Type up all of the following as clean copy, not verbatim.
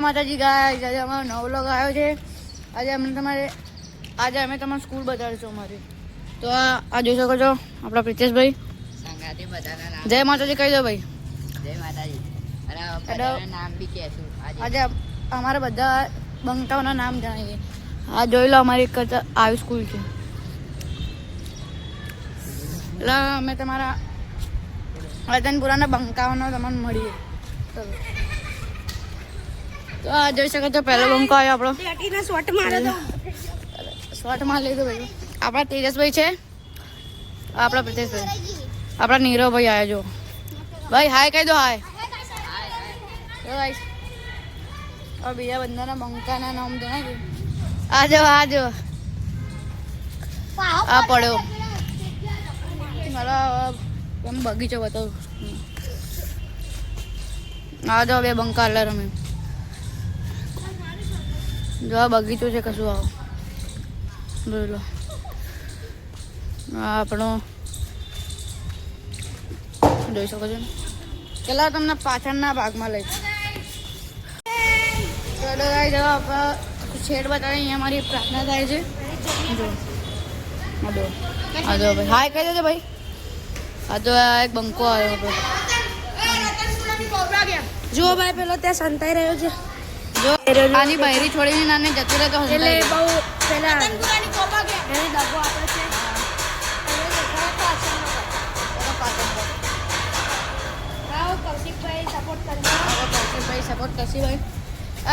માતાજી ગાઈસ, આજે અમારો નવો વ્લોગ આવ્યો છે. આજે અમે તમારી સ્કૂલ બતાડીશું અમારી. તો આ જોઈ શકો છો આપણા પ્રિતેશભાઈ. જય માતાજી કહી દો ભાઈ. જય માતાજી. અને બધાના નામ બી કહેશું આજે અમારા બધા બંકાઓના નામ જાણીએ. આ જોઈ લો અમારી એક આવી સ્કૂલ છે. એટલે અમે તમારા રતનપુરાના બંકાઓનો તમને મળીએ. તો આ જોઈ શકો છો પહેલો બંકો આવ્યો આપણો. શોર્ટ માં લીધો ભાઈ. આપણા તેજસભાઈ છે, આપણા પ્રિતેશભાઈ, આપણા નીરવભાઈ આવ્યા જો. ભાઈ હાય કહી દો. હાય બીજા બધાના બંકાના નામ જણાવી. આજો આ પડ્યો મારા બગીચો બતાવું. આ જો બે બંકા અલર અમે જો આ બગીચો છે કશું. આવો જોઈ લો. આપણો જોઈ શકો છો ને. પેલા તમને પાછળના ભાગમાં લઈ છેડ બતાવે. અહીંયા અમારી પ્રાર્થના થાય છે. જો ભાઈ હાય કહી દેજો ભાઈ. આ તો એક બંકો આવ્યો. જો ભાઈ પેલો ત્યાં સંતાઈ રહ્યો છે. જો આની બહેરી છોડીને નાને જતી રહે તો એટલે બહુ પેલા એની ડબ્બો આપણે છે. સપોર્ટ કરશી ભાઈ.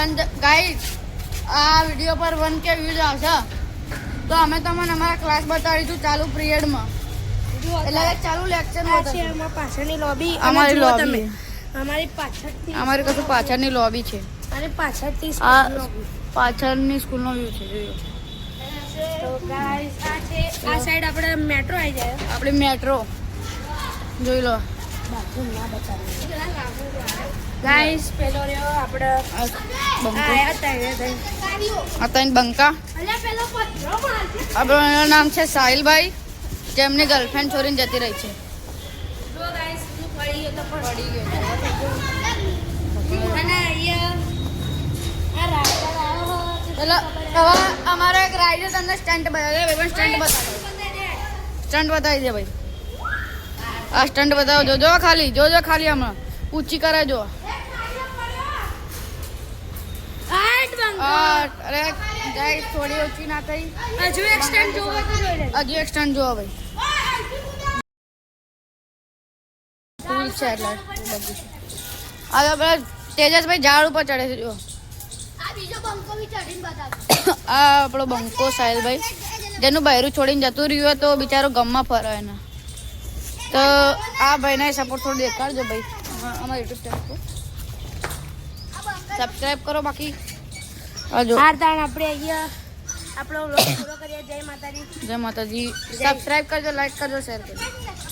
એન્ડ ગાઈઝ આ વિડીયો પર 1K વ્યૂઝ આવશે તો અમે તમને અમારા ક્લાસ બતાડીશું ચાલુ પિરિયડમાં. એટલે ચાલુ લેક્ચરમાં પાછળની લોબી અમારી લોબી અમારી પાછળથી અમારી કશું પાછળની લોબી છે. અને પાછળથી આ પાછળની સ્કૂલનો વ્યૂ છે. જોયો તો ગાઈસ આ છે આ સાઈડ આપણે મેટ્રો આવી જાય. આપણી મેટ્રો જોઈ લો. ગાઈસ પેલો રહ્યો આપણે બંકા. આપણું નામ છે સાહિલભાઈ, જેમની ગર્લફ્રેન્ડ છોડીને જતી રહી છે. હવે અમારો એક રાઈડર તમને સ્ટન્ટ બતાવી દે ભાઈ. આ સ્ટન્ટ બતાવો. જોજો ખાલી હમણાં ઊંચી કરે જો. અરે ગાઈસ થોડી ઊંચી ના થઈ. હજુ એક સ્ટેન્ડ જોવો તો જોઈ લે. હજુ એક સ્ટન્ટ જોવો ભાઈ. ફૂલ છે એટલે આ પેલા તેજસભાઈ ઝાડ ઉપર ચડે છે જો. આ આપણો બંકો સાહિલભાઈ, જેનું બહેરું છોડીને જતું રહ્યું હોય તો બિચારો ગમમાં ફરે એને. તો આ ભાઈને સપોર્ટ થોડું દેખાડજો ભાઈ અમારા યુટ્યુબ ચેનલ પર. સબસ્ક્રાઈબ કરો. બાકી આપણે અહીંયા આપણો વ્લોગ પૂરો કરીએ. જય માતાજી. જય માતાજી. સબસ્ક્રાઈબ કરજો, લાઈક કરજો, શેર કરજો.